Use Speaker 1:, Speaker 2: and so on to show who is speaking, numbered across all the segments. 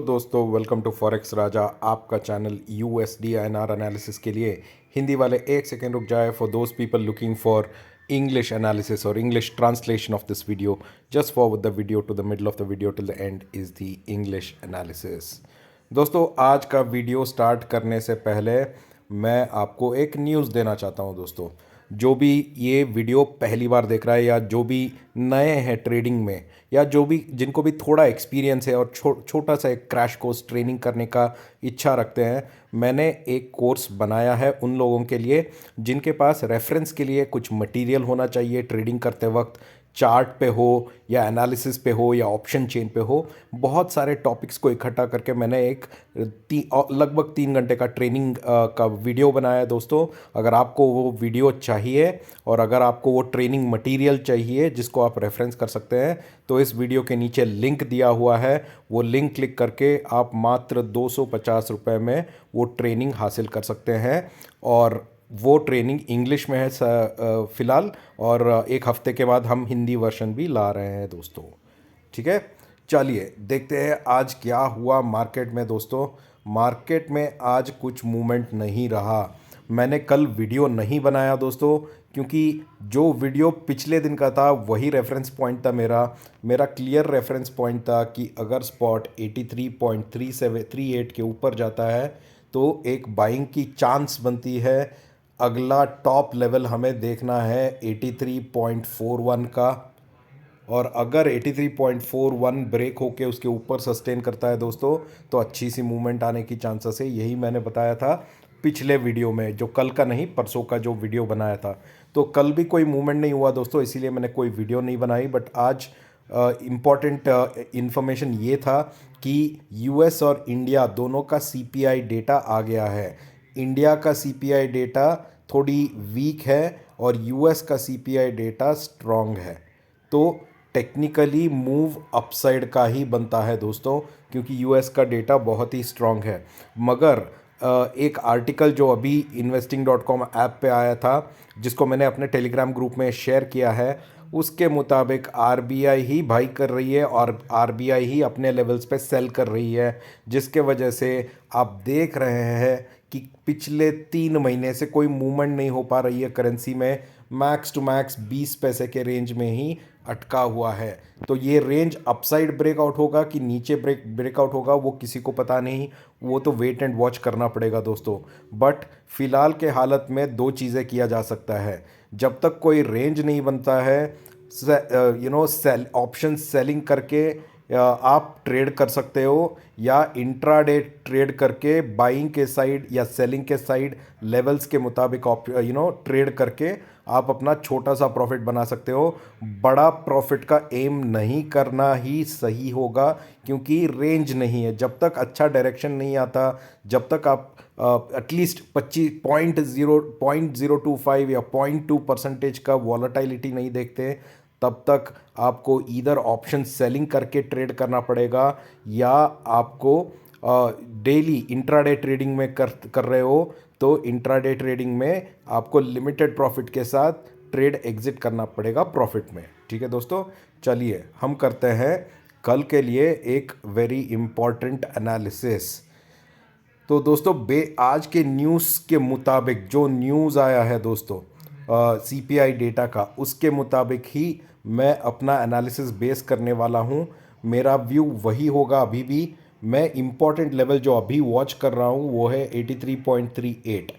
Speaker 1: दोस्तों welcome to forex राजा, आपका channel USD NR analysis के लिए। हिंदी वाले एक सेकेंड रुक जाए for those people looking for English analysis और English translation of this video. Just forward the video to the middle of the video till the end is the English analysis. दोस्तों, आज का वीडियो स्टार्ट करने से पहले मैं आपको एक न्यूज़ देना चाहता हूं। दोस्तों, जो भी ये वीडियो पहली बार देख रहा है या जो भी नए हैं ट्रेडिंग में या जो भी जिनको भी थोड़ा एक्सपीरियंस है और छोटा सा एक क्रैश कोर्स ट्रेनिंग करने का इच्छा रखते हैं, मैंने एक कोर्स बनाया है उन लोगों के लिए जिनके पास रेफरेंस के लिए कुछ मटेरियल होना चाहिए ट्रेडिंग करते वक्त। चार्ट पे हो या एनालिसिस पे हो या ऑप्शन चेन पे हो, बहुत सारे टॉपिक्स को इकट्ठा करके मैंने एक लगभग 3 घंटे का ट्रेनिंग का वीडियो बनाया है। दोस्तों, अगर आपको वो वीडियो चाहिए और अगर आपको वो ट्रेनिंग मटेरियल चाहिए जिसको आप रेफरेंस कर सकते हैं, तो इस वीडियो के नीचे लिंक दिया हुआ है। वो लिंक क्लिक करके आप मात्र 250 रुपये में वो ट्रेनिंग हासिल कर सकते हैं। और वो ट्रेनिंग इंग्लिश में है फ़िलहाल, और एक हफ्ते के बाद हम हिंदी वर्जन भी ला रहे हैं दोस्तों। ठीक है, चलिए देखते हैं आज क्या हुआ मार्केट में। दोस्तों, मार्केट में आज कुछ मूवमेंट नहीं रहा। मैंने कल वीडियो नहीं बनाया दोस्तों, क्योंकि जो वीडियो पिछले दिन का था वही रेफरेंस पॉइंट था। मेरा क्लियर रेफरेंस पॉइंट था कि अगर स्पॉट 83.3738 के ऊपर जाता है तो एक बाइंग की चांस बनती है। अगला टॉप लेवल हमें देखना है 83.41 का, और अगर 83.41 ब्रेक होके उसके ऊपर सस्टेन करता है दोस्तों, तो अच्छी सी मूवमेंट आने की चांसेस है। यही मैंने बताया था पिछले वीडियो में, जो कल का नहीं परसों का जो वीडियो बनाया था। तो कल भी कोई मूवमेंट नहीं हुआ दोस्तों, इसीलिए मैंने कोई वीडियो नहीं बनाई। बट आज इम्पॉर्टेंट इन्फॉर्मेशन ये था कि यूएस और इंडिया दोनों का सीपीआई डेटा आ गया है। इंडिया का सीपीआई डेटा थोड़ी वीक है और यूएस का सीपीआई डेटा स्ट्रॉन्ग है। तो टेक्निकली मूव अपसाइड का ही बनता है दोस्तों, क्योंकि यूएस का डेटा बहुत ही स्ट्रॉन्ग है। मगर एक आर्टिकल जो अभी investing.com ऐप पे आया था, जिसको मैंने अपने टेलीग्राम ग्रुप में शेयर किया है, उसके मुताबिक आरबीआई ही बाई कर रही है और आरबीआई ही अपने लेवल्स पे सेल कर रही है, जिसके वजह से आप देख रहे हैं कि पिछले 3 महीने से कोई मूवमेंट नहीं हो पा रही है करेंसी में। मैक्स टू मैक्स 20 पैसे के रेंज में ही अटका हुआ है। तो ये रेंज अपसाइड ब्रेकआउट होगा कि नीचे ब्रेकआउट होगा, वो किसी को पता नहीं। वो तो वेट एंड वॉच करना पड़ेगा दोस्तों। बट फिलहाल के हालत में दो चीज़ें किया जा सकता है। जब तक कोई रेंज नहीं बनता है, सेल ऑप्शन सेलिंग करके आप ट्रेड कर सकते हो, या इंट्राडे ट्रेड करके बाइंग के साइड या सेलिंग के साइड लेवल्स के मुताबिक ट्रेड करके आप अपना छोटा सा प्रॉफिट बना सकते हो। बड़ा प्रॉफिट का एम नहीं करना ही सही होगा, क्योंकि रेंज नहीं है। जब तक अच्छा डायरेक्शन नहीं आता, जब तक आप एटलीस्ट 25.025 या 0.2% का वॉलेटिलिटी नहीं देखते, तब तक आपको ईदर ऑप्शन सेलिंग करके ट्रेड करना पड़ेगा, या आपको डेली इंट्राडे ट्रेडिंग में कर रहे हो तो इंट्राडे ट्रेडिंग में आपको लिमिटेड प्रॉफिट के साथ ट्रेड एग्जिट करना पड़ेगा प्रॉफिट में। ठीक है दोस्तों, चलिए हम करते हैं कल के लिए एक वेरी इंपॉर्टेंट एनालिसिस। तो दोस्तों, आज के न्यूज़ के मुताबिक जो न्यूज़ आया है दोस्तों सीपीआई डेटा का, उसके मुताबिक ही मैं अपना एनालिसिस बेस करने वाला हूँ। मेरा व्यू वही होगा अभी भी। मैं इम्पॉर्टेंट लेवल जो अभी वॉच कर रहा हूँ वो है 83.38।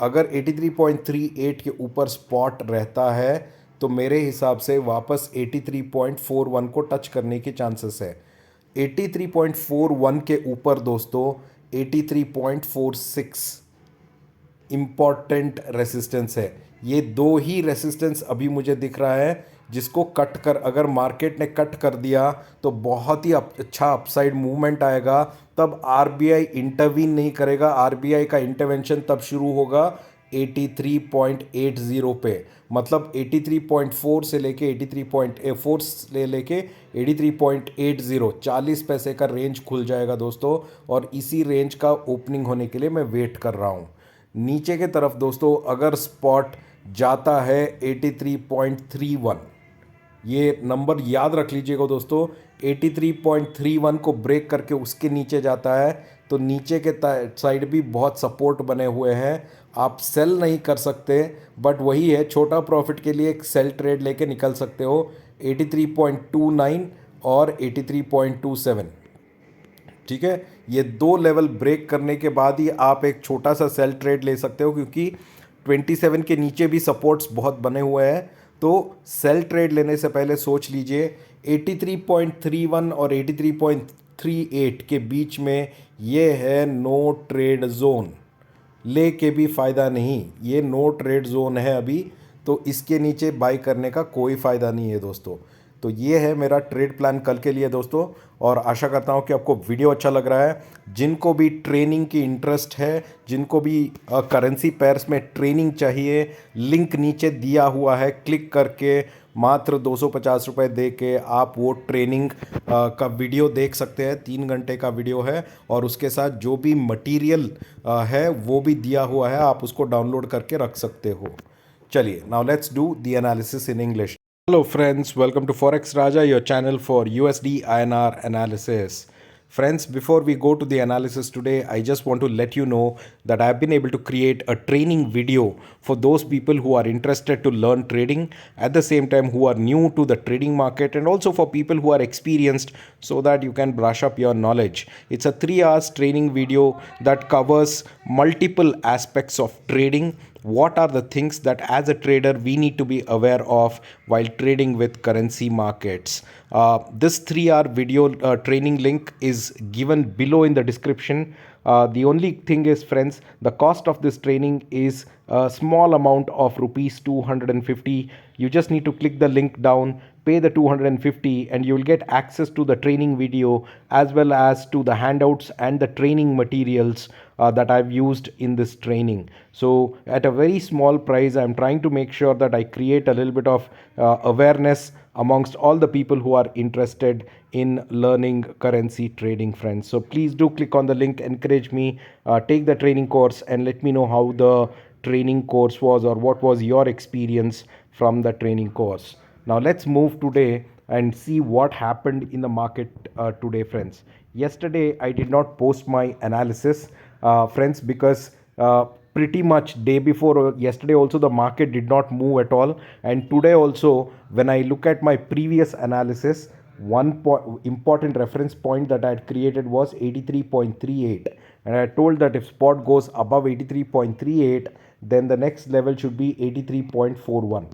Speaker 1: अगर 83.38 के ऊपर स्पॉट रहता है तो मेरे हिसाब से वापस 83.41 को टच करने के चांसेस है। 83.41 के ऊपर दोस्तों 83.46 इम्पॉर्टेंट रेसिस्टेंस है। ये दो ही रेसिस्टेंस अभी मुझे दिख रहा है, जिसको कट कर अगर मार्केट ने कट कर दिया तो बहुत ही अच्छा अपसाइड मूवमेंट आएगा। तब आरबीआई इंटरवीन नहीं करेगा। आरबीआई का इंटरवेंशन तब शुरू होगा 83.80 पे। मतलब 83.4 से लेके 83.4 से लेके 83.80, 40 पैसे का रेंज खुल जाएगा दोस्तों। और इसी रेंज का ओपनिंग होने के लिए मैं वेट कर रहा हूँ। नीचे के तरफ दोस्तों अगर स्पॉट जाता है 83.31, ये नंबर याद रख लीजिएगा दोस्तों, 83.31 को ब्रेक करके उसके नीचे जाता है तो नीचे के साइड भी बहुत सपोर्ट बने हुए हैं। आप सेल नहीं कर सकते, बट वही है, छोटा प्रॉफिट के लिए एक सेल ट्रेड लेके निकल सकते हो 83.29 और 83.27। ठीक है, ये दो लेवल ब्रेक करने के बाद ही आप एक छोटा सा सेल ट्रेड ले सकते हो, क्योंकि 27 के नीचे भी सपोर्ट्स बहुत बने हुए हैं। तो सेल ट्रेड लेने से पहले सोच लीजिए 83.31 और 83.38 के बीच में ये है नो ट्रेड जोन। ले के भी फ़ायदा नहीं, ये नो ट्रेड जोन है अभी, तो इसके नीचे बाई करने का कोई फ़ायदा नहीं है दोस्तों। तो ये है मेरा ट्रेड प्लान कल के लिए दोस्तों, और आशा करता हूँ कि आपको वीडियो अच्छा लग रहा है। जिनको भी ट्रेनिंग की इंटरेस्ट है, जिनको भी करेंसी पेयर्स में ट्रेनिंग चाहिए, लिंक नीचे दिया हुआ है, क्लिक करके मात्र 250 रुपये दे के आप वो ट्रेनिंग का वीडियो देख सकते हैं। 3 घंटे का वीडियो है, और उसके साथ जो भी मटेरियल है वो भी दिया हुआ है, आप उसको डाउनलोड करके रख सकते हो। चलिए, now let's do the analysis in English. Hello friends, welcome to Forex Raja, your channel for USD INR analysis. Friends, before we go to the analysis today, I just want to let you know that I've been able to create a training video for those people who are interested to learn trading, at the same time who are new to the trading market, and also for people who are experienced, so that you can brush up your knowledge. It's a 3 hours training video that covers multiple aspects of trading. What are the things that as a trader we need to be aware of while trading with currency markets? This 3 hour video training link is given below in the description. The only thing is, friends, the cost of this training is a small amount of rupees 250. You just need to click the link down, pay the 250, and you will get access to the training video as well as to the handouts and the training materials that I've used in this training. So at a very small price, I'm trying to make sure that I create a little bit of awareness amongst all the people who are interested in learning currency trading, friends. So please do click on the link, encourage me, take the training course, and let me know how the training course was, or what was your experience from the training course. Now let's move today and see what happened in the market today, friends. Yesterday I did not post my analysis, friends, because pretty much day before yesterday also the market did not move at all, and today also when I look at my previous analysis, one important reference point that I had created was 83.38, and I told that if spot goes above 83.38, then the next level should be 83.41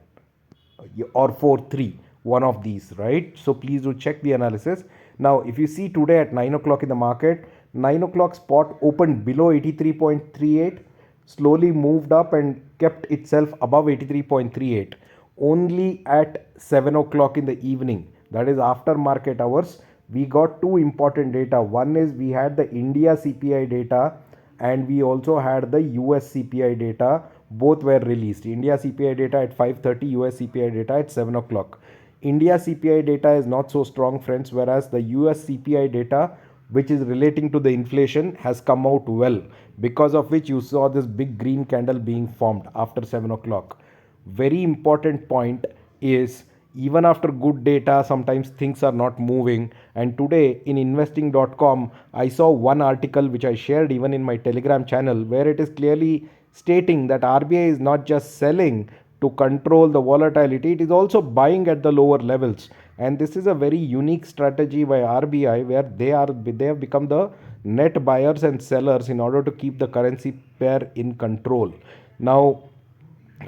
Speaker 1: or 43, one of these, right? So please do check the analysis. Now if you see today at 9 o'clock in the market, 9 o'clock spot opened below 83.38, slowly moved up and kept itself above 83.38. Only at 7 o'clock in the evening, that is after market hours, we got two important data. One is we had the India CPI data, and we also had the US CPI data. Both were released. India CPI data at 5:30, US CPI data at 7 o'clock. India CPI data is not so strong, friends, whereas the US CPI data, which is relating to the inflation, has come out well, because of which you saw this big green candle being formed after 7 o'clock. Very important point is, even after good data, sometimes things are not moving. And today in investing.com, I saw one article which I shared even in my Telegram channel, where it is clearly stating that RBI is not just selling to control the volatility, it is also buying at the lower levels. And this is a very unique strategy by RBI, where they have become the net buyers and sellers in order to keep the currency pair in control. Now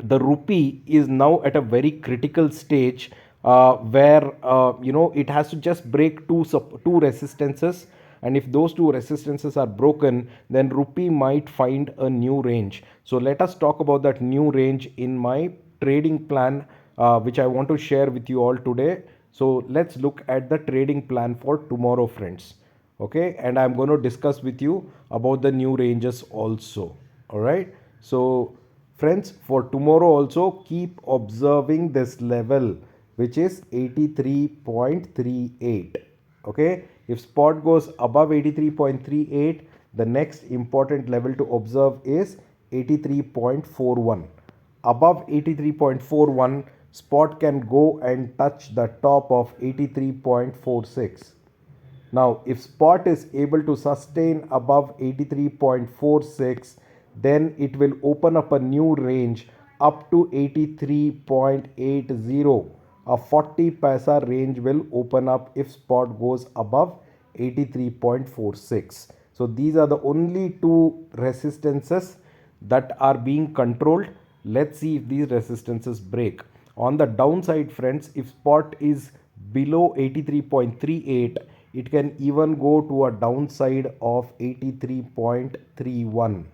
Speaker 1: the rupee is now at a very critical stage, where it has to just break two resistances, and if those two resistances are broken, then rupee might find a new range. So let us talk about that new range in my trading plan, which I want to share with you all today. So let's look at the trading plan for tomorrow, friends. Okay, and I'm going to discuss with you about the new ranges also. All right, so friends, for tomorrow also keep observing this level, which is 83.38. Okay, if spot goes above 83.38, the next important level to observe is 83.41. Above 83.41, spot can go and touch the top of 83.46. Now, if spot is able to sustain above 83.46, then it will open up a new range up to 83.80. A 40 paisa range will open up if spot goes above 83.46. So these are the only two resistances that are being controlled. Let's see if these resistances break. On the downside, friends, if spot is below 83.38, it can even go to a downside of 83.31,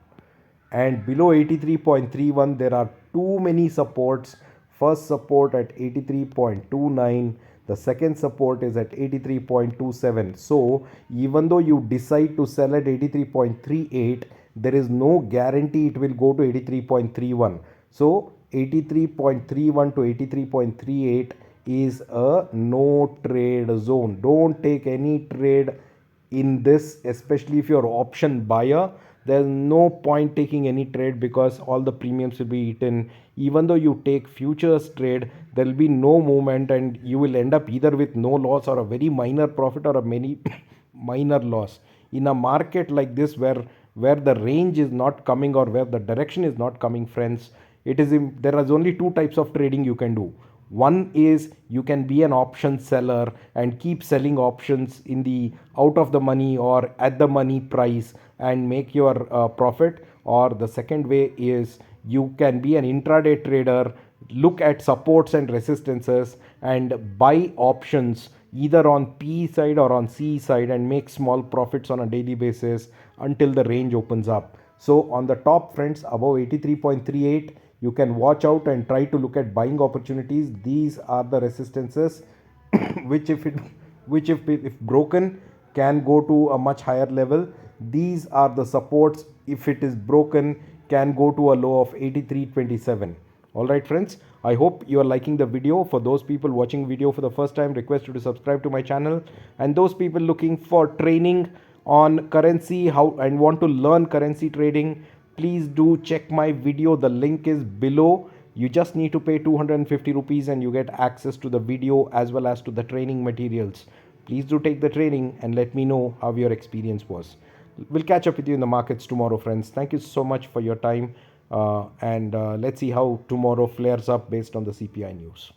Speaker 1: and below 83.31 there are too many supports. First support at 83.29, the second support is at 83.27. So even though you decide to sell at 83.38, there is no guarantee it will go to 83.31. So 83.31 to 83.38 is a no trade zone. Don't take any trade in this, especially if you're option buyer. There's no point taking any trade because all the premiums will be eaten. Even though you take futures trade, there will be no movement and you will end up either with no loss or a very minor profit or a many minor loss. In a market like this where the range is not coming or where the direction is not coming, friends, there is only two types of trading you can do. One is you can be an option seller and keep selling options in the out of the money or at the money price and make your profit. Or the second way is you can be an intraday trader, look at supports and resistances and buy options either on P side or on C side and make small profits on a daily basis until the range opens up. So on the top, friends, above 83.38, you can watch out and try to look at buying opportunities. These are the resistances which if broken can go to a much higher level. These are the supports, if it is broken, can go to a low of 83.27. All right, friends, I hope you are liking the video. For those people watching video for the first time, request you to subscribe to my channel. And those people looking for training on currency how and want to learn currency trading, please do check my video. The link is below. You just need to pay 250 rupees and you get access to the video as well as to the training materials. Please do take the training and let me know how your experience was. We'll catch up with you in the markets tomorrow, friends. Thank you so much for your time. And let's see how tomorrow flares up based on the CPI news.